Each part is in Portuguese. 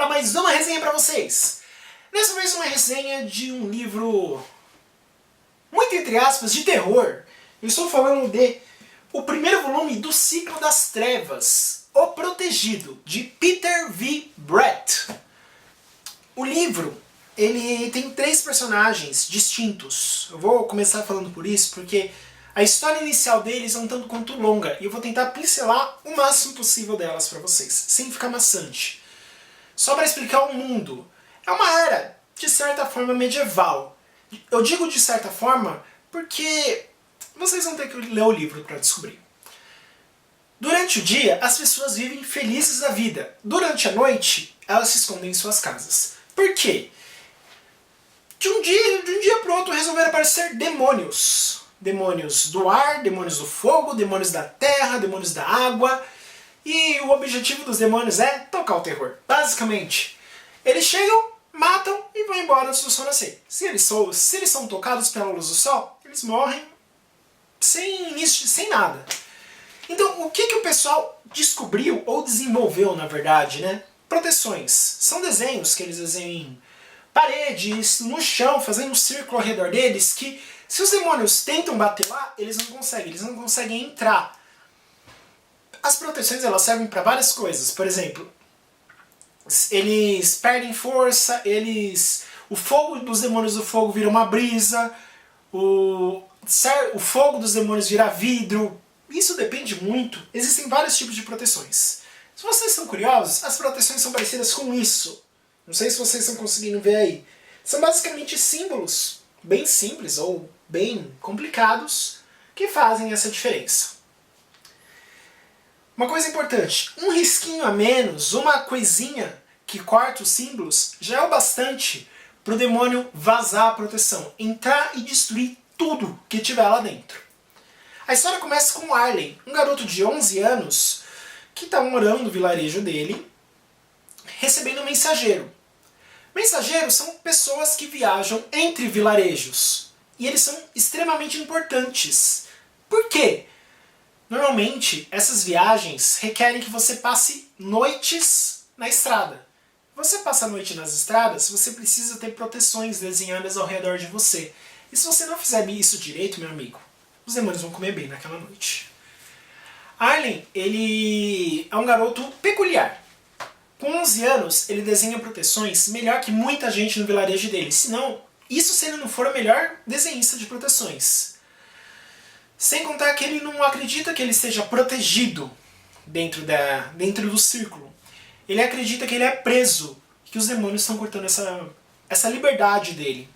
para mais uma resenha para vocês. Dessa vez uma resenha de um livro, muito entre aspas, de terror. Eu estou falando de o primeiro volume do Ciclo das Trevas, O Protegido, de Peter V. Brett. O livro, ele tem 3 personagens distintos. Eu vou começar falando por isso, porque a história inicial deles é um tanto quanto longa, e eu vou tentar pincelar o máximo possível delas para vocês, sem ficar maçante. Só para explicar o mundo. É uma era, de certa forma, medieval. Eu digo de certa forma porque vocês vão ter que ler o livro para descobrir. Durante o dia, as pessoas vivem felizes da vida. Durante a noite, elas se escondem em suas casas. Por quê? De um dia para o outro resolveram aparecer demônios. Demônios do ar, demônios do fogo, demônios da terra, demônios da água. E o objetivo dos demônios é tocar o terror. Basicamente, eles chegam, matam e vão embora antes do sol nascer. Se eles são tocados pela luz do sol, eles morrem sem início, sem nada. Então, o que o pessoal descobriu, ou desenvolveu, na verdade, né? Proteções. São desenhos que eles desenham em paredes, no chão, fazendo um círculo ao redor deles, que se os demônios tentam bater lá, eles não conseguem entrar. As proteções, elas servem para várias coisas. Por exemplo, eles perdem força, o fogo dos demônios do fogo vira uma brisa, o fogo dos demônios vira vidro. Isso depende muito. Existem vários tipos de proteções. Se vocês estão curiosos, as proteções são parecidas com isso. Não sei se vocês estão conseguindo ver aí. São basicamente símbolos bem simples ou bem complicados que fazem essa diferença. Uma coisa importante, um risquinho a menos, uma coisinha que corta os símbolos, já é o bastante para o demônio vazar a proteção, entrar e destruir tudo que tiver lá dentro. A história começa com Arlen, um garoto de 11 anos que está morando no vilarejo dele, recebendo um mensageiro. Mensageiros são pessoas que viajam entre vilarejos, e eles são extremamente importantes. Por quê? Normalmente, essas viagens requerem que você passe noites na estrada. Você passa a noite nas estradas, você precisa ter proteções desenhadas ao redor de você. E se você não fizer isso direito, meu amigo, os demônios vão comer bem naquela noite. Arlen, ele é um garoto peculiar. Com 11 anos, ele desenha proteções melhor que muita gente no vilarejo dele. Isso se ele não for o melhor desenhista de proteções. Sem contar que ele não acredita que ele esteja protegido dentro do círculo. Ele acredita que ele é preso, que os demônios estão cortando essa liberdade dele.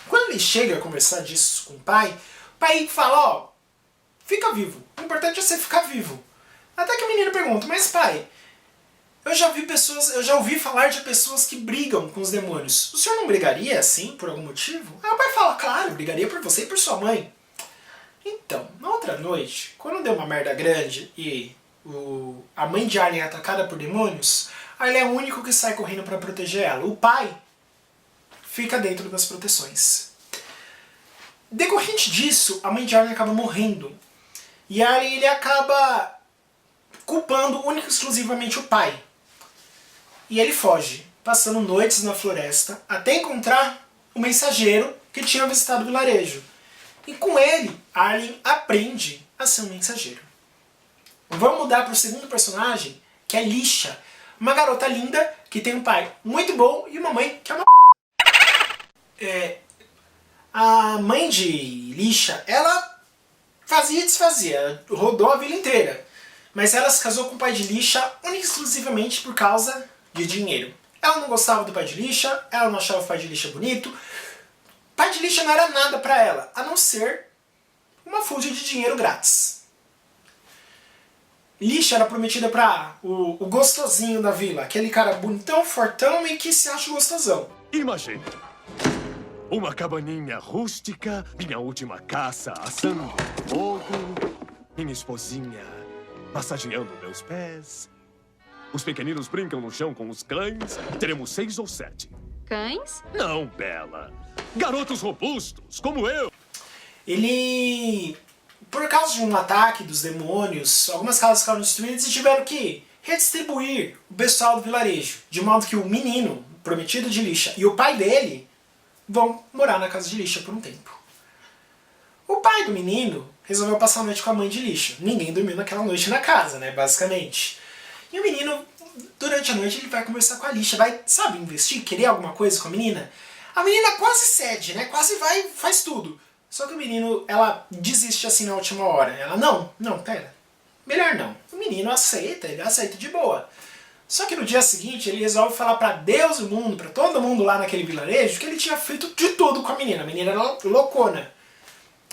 Quando ele chega a conversar disso com o pai fala, ó, fica vivo, o importante é você ficar vivo. Até que o menino pergunta, mas pai, eu já ouvi falar de pessoas que brigam com os demônios. O senhor não brigaria assim, por algum motivo? Aí o pai fala, claro, brigaria por você e por sua mãe. Então, na outra noite, quando deu uma merda grande e a mãe de Arlen é atacada por demônios, Arlen é o único que sai correndo para proteger ela. O pai fica dentro das proteções. Decorrente disso, a mãe de Arlen acaba morrendo. E Arlen ele acaba culpando única e exclusivamente o pai. E ele foge, passando noites na floresta, até encontrar o mensageiro que tinha visitado o vilarejo. E com ele, Arlen aprende a ser um mensageiro. Vamos mudar para o segundo personagem, que é Lisha. Uma garota linda que tem um pai muito bom e uma mãe que é uma a mãe de Lisha, ela fazia e desfazia, rodou a vida inteira. Mas ela se casou com o pai de Lisha única e exclusivamente por causa de dinheiro. Ela não gostava do pai de Lisha, ela não achava o pai de Lisha bonito. O pai de Lisha não era nada pra ela, a não ser uma fúria de dinheiro grátis. Lisha era prometida pra o gostosinho da vila, aquele cara bonitão, fortão e que se acha gostosão. Imagine uma cabaninha rústica, minha última caça assando fogo, minha esposinha massageando meus pés. Os pequeninos brincam no chão com os cães. Teremos 6 ou 7. Cães? Não, Bela. Garotos robustos, como eu. Ele, por causa de um ataque dos demônios, algumas casas ficaram destruídas e tiveram que redistribuir o pessoal do vilarejo, de modo que o menino, prometido de Lisha, e o pai dele vão morar na casa de Lisha por um tempo. O pai do menino resolveu passar a noite com a mãe de Lisha. Ninguém dormiu naquela noite na casa, né, basicamente. E o menino, durante a noite, ele vai conversar com a Lisha, vai, sabe, investir, querer alguma coisa com a menina. A menina quase cede, né, quase vai, faz tudo. Só que o menino, ela desiste assim na última hora. Ela, não, pera, melhor não. O menino aceita, ele aceita de boa. Só que no dia seguinte ele resolve falar pra Deus e o mundo, pra todo mundo lá naquele vilarejo, que ele tinha feito de tudo com a menina. A menina era loucona.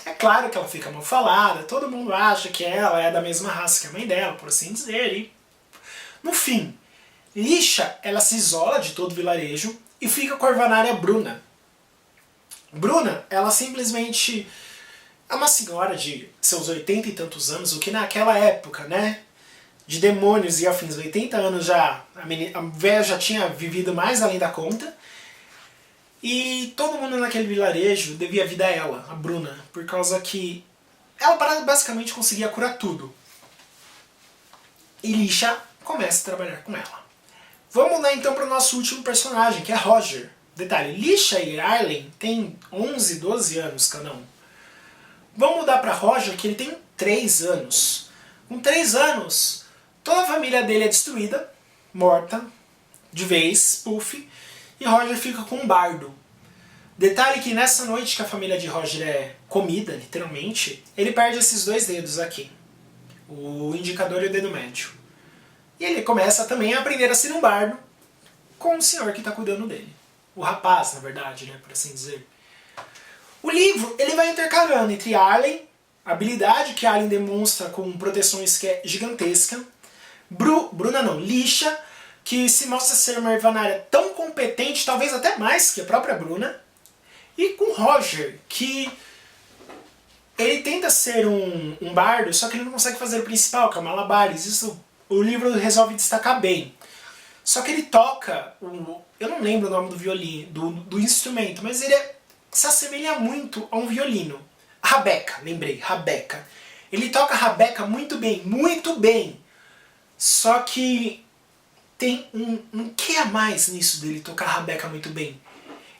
É claro que ela fica mal falada, todo mundo acha que ela é da mesma raça que a mãe dela, por assim dizer. E no fim, Lisha, ela se isola de todo o vilarejo e fica com a orvanária Bruna. Bruna, ela simplesmente é uma senhora de seus 80 e tantos anos, o que naquela época, né, de demônios e afins, 80 anos já, a velha já tinha vivido mais além da conta, e todo mundo naquele vilarejo devia vida a ela, a Bruna, por causa que ela basicamente conseguia curar tudo. E Lisha começa a trabalhar com ela. Vamos lá então para o nosso último personagem, que é Roger. Detalhe, Lisha e Arlen têm 11, 12 anos cada um. Vamos mudar para Roger, que ele tem 3 anos. Com 3 anos, toda a família dele é destruída, morta, de vez, puff, e Roger fica com um bardo. Detalhe que nessa noite que a família de Roger é comida, literalmente, ele perde esses 2 dedos aqui, o indicador e o dedo médio. E ele começa também a aprender a ser um bardo com o senhor que está cuidando dele. O rapaz, na verdade, né, por assim dizer. O livro ele vai intercalando entre Arlen, a habilidade que Arlen demonstra com proteções que é gigantesca, Lisha, que se mostra ser uma orvanária tão competente, talvez até mais que a própria Bruna, e com Roger, que ele tenta ser um bardo, só que ele não consegue fazer o principal, que é o malabares. Isso o livro resolve destacar bem. Só que ele toca, eu não lembro o nome do violino, do instrumento, mas ele se assemelha muito a um violino. Rabeca, lembrei, rabeca. Ele toca rabeca muito bem, muito bem. Só que tem um que a mais nisso dele tocar rabeca muito bem.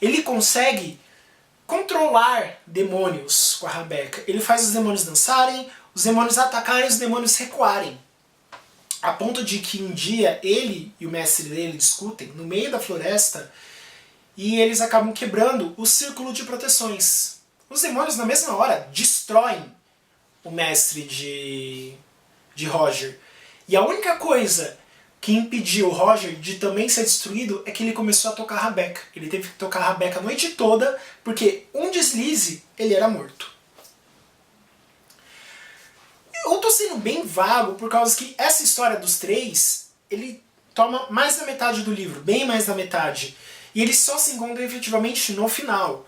Ele consegue controlar demônios com a rabeca. Ele faz os demônios dançarem, os demônios atacarem, os demônios recuarem. A ponto de que um dia ele e o mestre dele discutem no meio da floresta e eles acabam quebrando o círculo de proteções. Os demônios na mesma hora destroem o mestre de Roger. E a única coisa que impediu o Roger de também ser destruído é que ele começou a tocar rabeca. Ele teve que tocar rabeca a noite toda porque um deslize ele era morto. Eu tô sendo bem vago por causa que essa história dos 3, ele toma mais da metade do livro, bem mais da metade. E eles só se encontram efetivamente no final.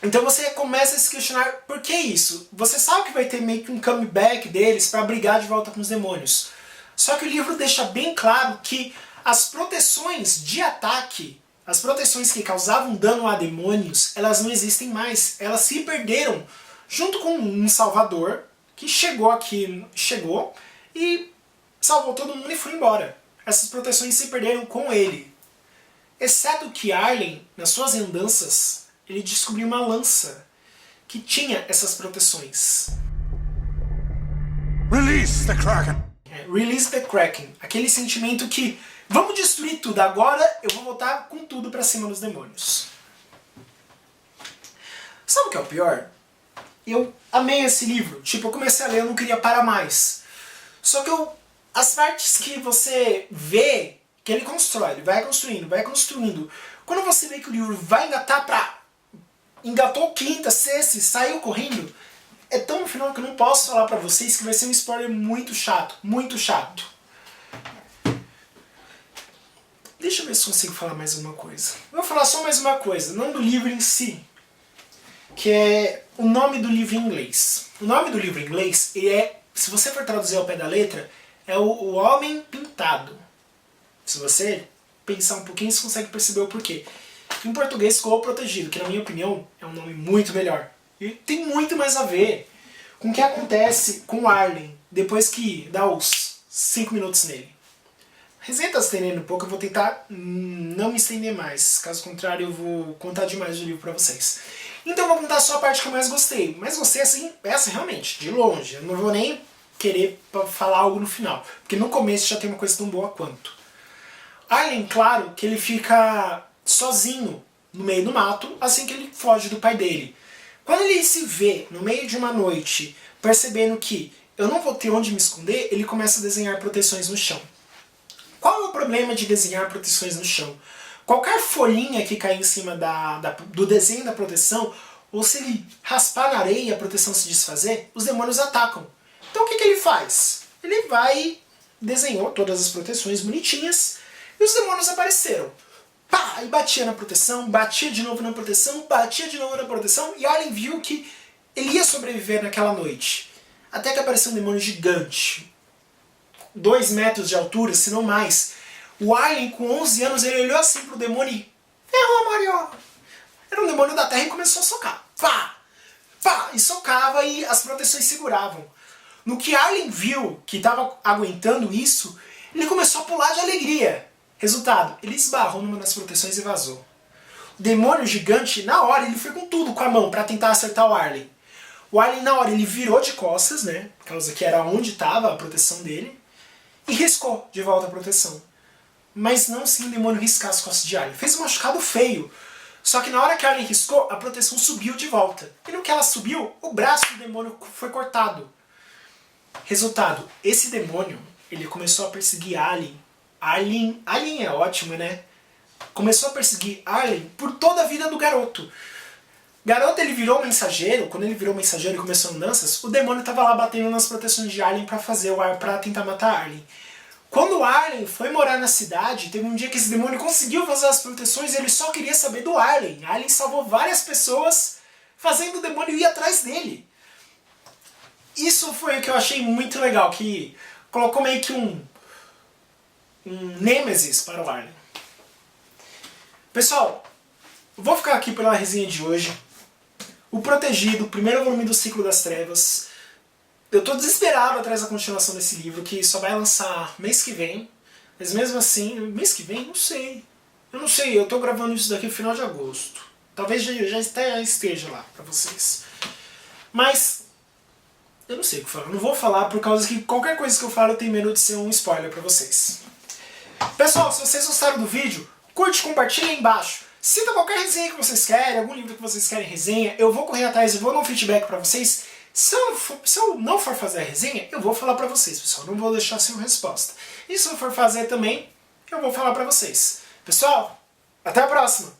Então você começa a se questionar por que isso? Você sabe que vai ter meio que um comeback deles para brigar de volta com os demônios. Só que o livro deixa bem claro que as proteções de ataque, as proteções que causavam dano a demônios, elas não existem mais. Elas se perderam junto com um salvador que chegou e salvou todo mundo e foi embora. Essas proteções se perderam com ele. Exceto que Arlen, nas suas andanças, ele descobriu uma lança que tinha essas proteções. Release the Kraken! Release the Kraken. Aquele sentimento que vamos destruir tudo, agora eu vou voltar com tudo pra cima dos demônios. Sabe o que é o pior? Eu amei esse livro. Tipo, eu comecei a ler, eu não queria parar mais. Só que as partes que você vê que ele constrói, ele vai construindo, vai construindo. Quando você vê que o livro vai engatar pra... engatou quinta, sexta e saiu correndo, é tão no final que eu não posso falar pra vocês que vai ser um spoiler muito chato, muito chato. Deixa eu ver se consigo falar mais uma coisa. Eu vou falar só mais uma coisa, não do livro em si, que é o nome do livro em inglês. O nome do livro em inglês é, se você for traduzir ao pé da letra, é o Homem Pintado. Se você pensar um pouquinho, você consegue perceber o porquê. Em português ficou O Protegido, que na minha opinião é um nome muito melhor. E tem muito mais a ver com o que acontece com Arlen depois que dá os 5 minutos nele. A resenha tá se estendendo um pouco, eu vou tentar não me estender mais. Caso contrário, eu vou contar demais do livro pra vocês. Então eu vou contar só a parte que eu mais gostei. Mas gostei, assim, essa realmente, de longe. Eu não vou nem querer falar algo no final. Porque no começo já tem uma coisa tão boa quanto. Arlen, claro, que ele fica sozinho no meio do mato, assim que ele foge do pai dele. Quando ele se vê no meio de uma noite, percebendo que eu não vou ter onde me esconder, ele começa a desenhar proteções no chão. Qual é o problema de desenhar proteções no chão? Qualquer folhinha que cair em cima do desenho da proteção, ou se ele raspar na areia e a proteção se desfazer, os demônios atacam. Então o que ele faz? Ele vai, desenhou todas as proteções bonitinhas, e os demônios apareceram. Pá! E batia na proteção, batia de novo na proteção, batia de novo na proteção, e Arlen viu que ele ia sobreviver naquela noite. Até que apareceu um demônio gigante. 2 metros de altura, se não mais. O Arlen, com 11 anos, ele olhou assim pro demônio e... Ferrou, Mario! Era um demônio da terra e começou a socar. Pá! Pá! E socava e as proteções seguravam. No que Arlen viu que estava aguentando isso, ele começou a pular de alegria. Resultado, ele esbarrou numa das proteções e vazou. O demônio gigante, na hora, ele foi com tudo com a mão para tentar acertar o Arlen. O Arlen, na hora, ele virou de costas, né? Por causa que era onde estava a proteção dele. E riscou de volta a proteção. Mas não sem o demônio riscar as costas de Arlen. Fez um machucado feio. Só que na hora que Arlen riscou, a proteção subiu de volta. E no que ela subiu, o braço do demônio foi cortado. Resultado, esse demônio, ele começou a perseguir Arlen. Arlen é ótimo, né? Começou a perseguir Arlen por toda a vida do garoto. Garoto, ele virou mensageiro. Quando ele virou mensageiro e começou andanças, o demônio estava lá batendo nas proteções de Arlen para tentar matar Arlen. Quando Arlen foi morar na cidade, teve um dia que esse demônio conseguiu fazer as proteções e ele só queria saber do Arlen. Arlen salvou várias pessoas, fazendo o demônio ir atrás dele. Isso foi o que eu achei muito legal, que colocou meio que um nêmesis para o Arlen. Pessoal, eu vou ficar aqui pela resenha de hoje. O Protegido, primeiro volume do Ciclo das Trevas. Eu tô desesperado atrás da continuação desse livro, que só vai lançar mês que vem. Mas mesmo assim, mês que vem? Não sei. Eu não sei, eu tô gravando isso daqui no final de agosto. Talvez já esteja lá pra vocês. Mas eu não sei o que falar. Eu não vou falar por causa que qualquer coisa que eu falo eu tenho medo de ser um spoiler pra vocês. Pessoal, se vocês gostaram do vídeo, curte, compartilha aí embaixo. Cita qualquer resenha que vocês querem, algum livro que vocês querem resenha, eu vou correr atrás e vou dar um feedback pra vocês. Se eu não for fazer a resenha, eu vou falar pra vocês, pessoal. Não vou deixar sem resposta. E se eu for fazer também, eu vou falar pra vocês. Pessoal, até a próxima!